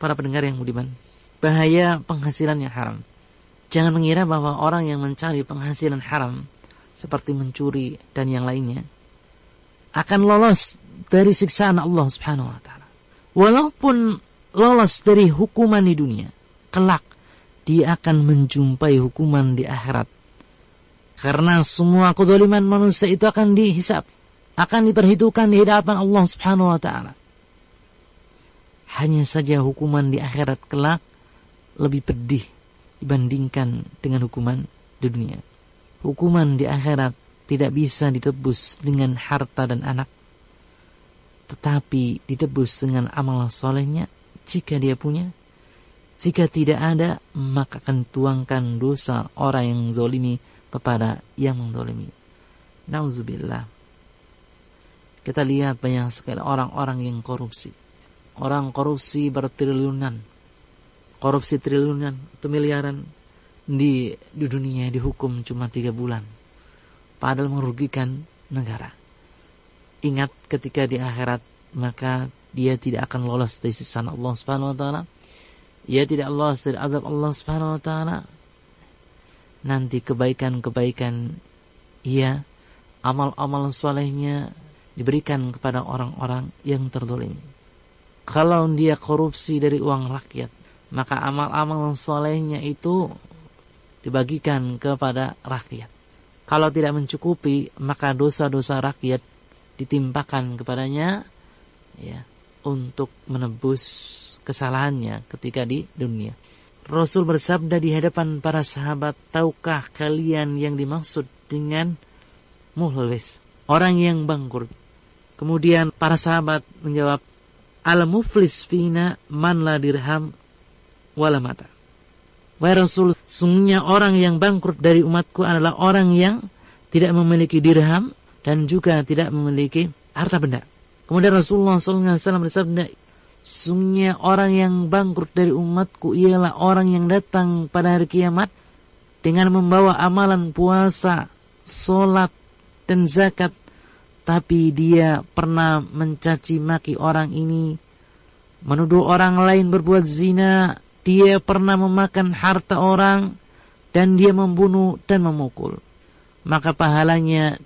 Para pendengar yang budiman, bahaya penghasilan yang haram. Jangan mengira bahwa orang yang mencari penghasilan haram seperti mencuri dan yang lainnya akan lolos dari siksaan Allah Subhanahu wa taala. Walaupun lolos dari hukuman di dunia, kelak dia akan menjumpai hukuman di akhirat. Karena semua kezaliman manusia itu akan dihisab, akan diperhitungkan di hadapan Allah Subhanahu wa taala. Hanya saja hukuman di akhirat kelak lebih pedih dibandingkan dengan hukuman di dunia. Hukuman di akhirat tidak bisa ditebus dengan harta dan anak, tetapi ditebus dengan amal solehnya jika dia punya. Jika tidak ada, maka akan tuangkan dosa orang yang zalimi kepada yang menzalimi. Nauzubillah. Kita lihat banyak sekali orang-orang yang korupsi. Orang korupsi bertriliunan, korupsi triliunan atau miliaran di dunia dihukum cuma 3 bulan, padahal merugikan negara. Ingat ketika di akhirat, maka dia tidak akan lolos dari siksaan Allah Subhanahu wa taala. Ia tidak lolos dari azab Allah Subhanahu wa taala. Nanti kebaikan-kebaikan ia, amal-amal solehnya diberikan kepada orang-orang yang terzalimi. Kalau dia korupsi dari uang rakyat, maka amal-amal solehnya itu dibagikan kepada rakyat. Kalau tidak mencukupi, maka dosa-dosa rakyat ditimpakan kepadanya, ya, untuk menebus kesalahannya ketika di dunia. Rasul bersabda di hadapan para sahabat, tahukah kalian yang dimaksud dengan muflis, orang yang bangkrut? Kemudian para sahabat menjawab, al-muflis fina man la dirham wala mata. Wahai Rasul, sungguhnya orang yang bangkrut dari umatku adalah orang yang tidak memiliki dirham dan juga tidak memiliki harta benda. Kemudian Rasulullah SAW bersabda, sungguhnya orang yang bangkrut dari umatku ialah orang yang datang pada hari kiamat dengan membawa amalan puasa, sholat, dan zakat, tapi dia pernah mencaci maki orang ini, menuduh orang lain berbuat zina, dia pernah memakan harta orang, dan dia membunuh dan memukul. Maka pahalanya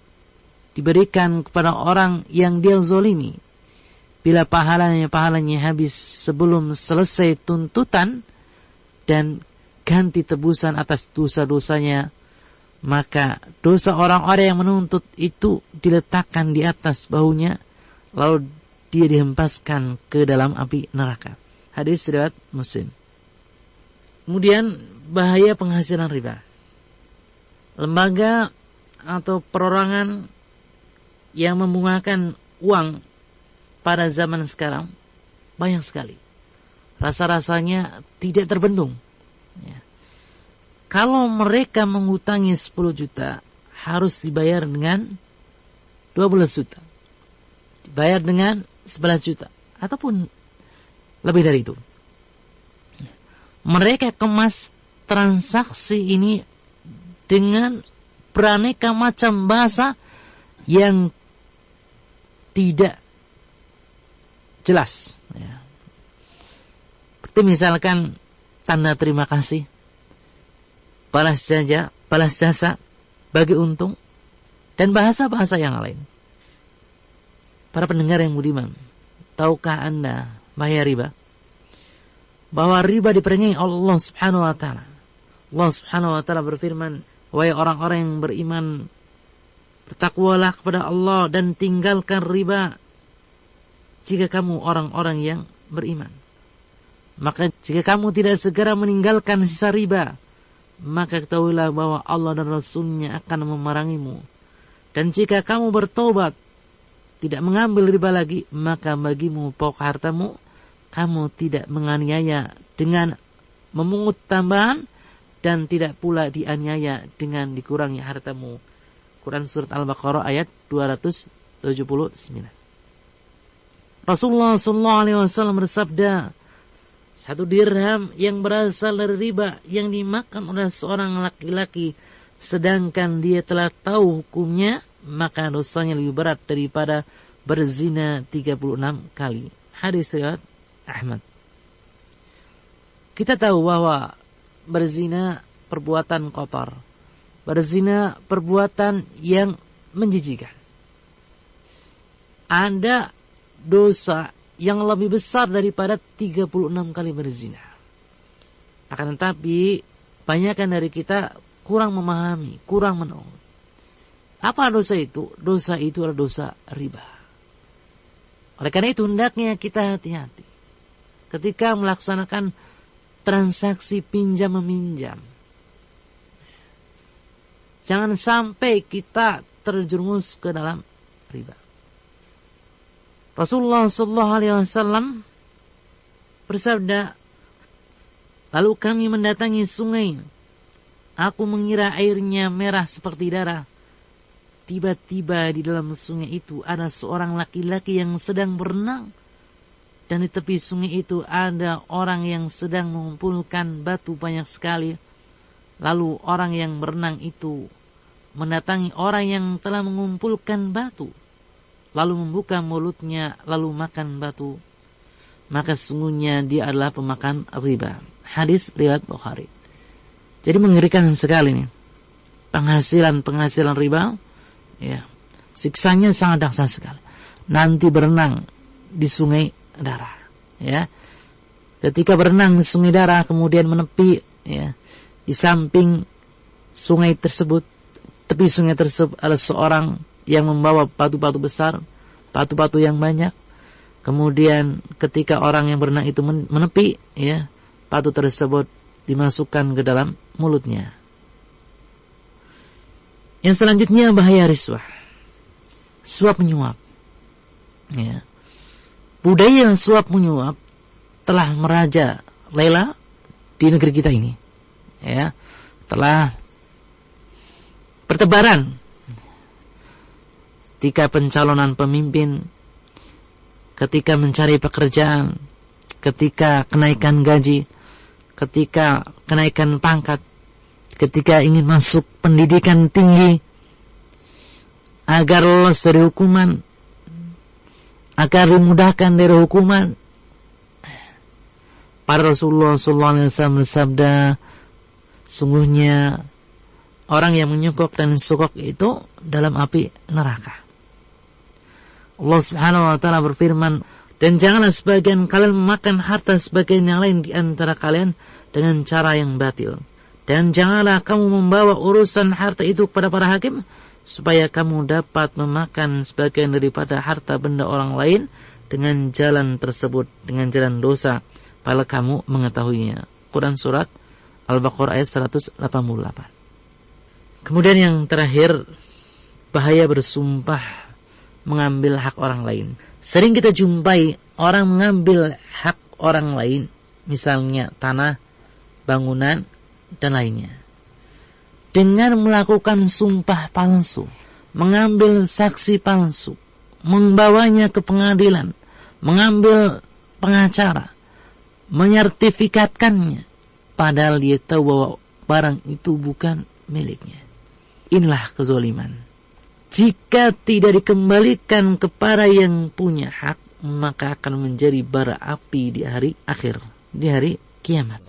diberikan kepada orang yang dia zalimi. Bila pahalanya habis sebelum selesai tuntutan dan ganti tebusan atas dosa-dosanya, maka dosa orang-orang yang menuntut itu diletakkan di atas bahunya, lalu dia dihempaskan ke dalam api neraka. Hadis riwayat Muslim. Kemudian bahaya penghasilan riba. Lembaga atau perorangan yang membungakan uang pada zaman sekarang banyak sekali. Rasa-rasanya tidak terbendung. Ya. Kalau mereka mengutangi 10 juta, harus dibayar dengan 12 juta. Dibayar dengan 11 juta. Ataupun lebih dari itu. Mereka kemas transaksi ini dengan beraneka macam bahasa yang tidak jelas. Ya. Seperti misalkan tanda terima kasih, balas jasa, bagi untung, dan bahasa-bahasa yang lain. Para pendengar yang budiman, tahukah Anda bahaya riba? Bahwa riba diperingai Allah Subhanahu wa taala. Allah Subhanahu wa taala berfirman, wahai orang-orang yang beriman, bertakwalah kepada Allah dan tinggalkan riba jika kamu orang-orang yang beriman. Maka jika kamu tidak segera meninggalkan sisa riba, maka ketahuilah bahwa Allah dan Rasul-Nya akan memerangimu. Dan jika kamu bertobat, tidak mengambil riba lagi, maka bagimu pokok hartamu, kamu tidak menganiaya dengan memungut tambahan, dan tidak pula dianiaya dengan dikurangi hartamu. Quran Surat Al-Baqarah ayat 279. Rasulullah SAW bersabda, 1 dirham yang berasal dari riba yang dimakan oleh seorang laki-laki, sedangkan dia telah tahu hukumnya, maka dosanya lebih berat daripada berzina 36 kali. Hadis riwayat Ahmad. Kita tahu bahwa berzina perbuatan kotor. Berzina perbuatan yang menjijikan. Ada dosa yang lebih besar daripada 36 kali berzina. Akan tetapi, banyakkan dari kita kurang memahami, kurang menahu. Apa dosa itu? Dosa itu adalah dosa riba. Oleh karena itu, hendaknya kita hati-hati ketika melaksanakan transaksi pinjam-meminjam. Jangan sampai kita terjerumus ke dalam riba. Rasulullah SAW bersabda, lalu kami mendatangi sungai. Aku mengira airnya merah seperti darah. Tiba-tiba di dalam sungai itu ada seorang laki-laki yang sedang berenang. Dan di tepi sungai itu ada orang yang sedang mengumpulkan batu banyak sekali. Lalu orang yang berenang itu mendatangi orang yang telah mengumpulkan batu. Lalu membuka mulutnya, lalu makan batu. Maka sungguhnya dia adalah pemakan riba. Hadis riwayat Bukhari. Jadi mengerikan sekali nih. Penghasilan riba, ya, siksanya sangat dahsyat sekali. Nanti berenang di sungai darah, ya. Ketika berenang di sungai darah, kemudian menepi, ya, di samping sungai tersebut, tepi sungai tersebut ada seorang yang membawa batu-batu besar, batu-batu yang banyak. Kemudian ketika orang yang berenang itu menepi, ya, batu tersebut dimasukkan ke dalam mulutnya. Yang selanjutnya bahaya riswah, suap menyuap. Ya. Budaya suap menyuap telah merajalela di negeri kita ini. Ya, telah bertebaran. Ketika pencalonan pemimpin, ketika mencari pekerjaan, ketika kenaikan gaji, ketika kenaikan pangkat, ketika ingin masuk pendidikan tinggi, agar lolos dari hukuman, agar dimudahkan dari hukuman, para Rasulullah SAW bersabda, sungguhnya orang yang menyogok dan sogok itu dalam api neraka. Allah Subhanahu wa taala berfirman, dan janganlah sebagian kalian memakan harta sebagian yang lain di antara kalian dengan cara yang batil. Dan janganlah kamu membawa urusan harta itu kepada para hakim, supaya kamu dapat memakan sebagian daripada harta benda orang lain dengan jalan tersebut, dengan jalan dosa, padahal kamu mengetahuinya. Quran Surat Al-Baqarah ayat 188. Kemudian yang terakhir, bahaya bersumpah mengambil hak orang lain. Sering kita jumpai orang mengambil hak orang lain, misalnya tanah, bangunan, dan lainnya, dengan melakukan sumpah palsu, mengambil saksi palsu, membawanya ke pengadilan, mengambil pengacara, menyertifikatkannya, padahal dia tahu bahwa barang itu bukan miliknya. Inilah kezaliman. Jika tidak dikembalikan kepada yang punya hak, maka akan menjadi bara api di hari akhir, di hari kiamat.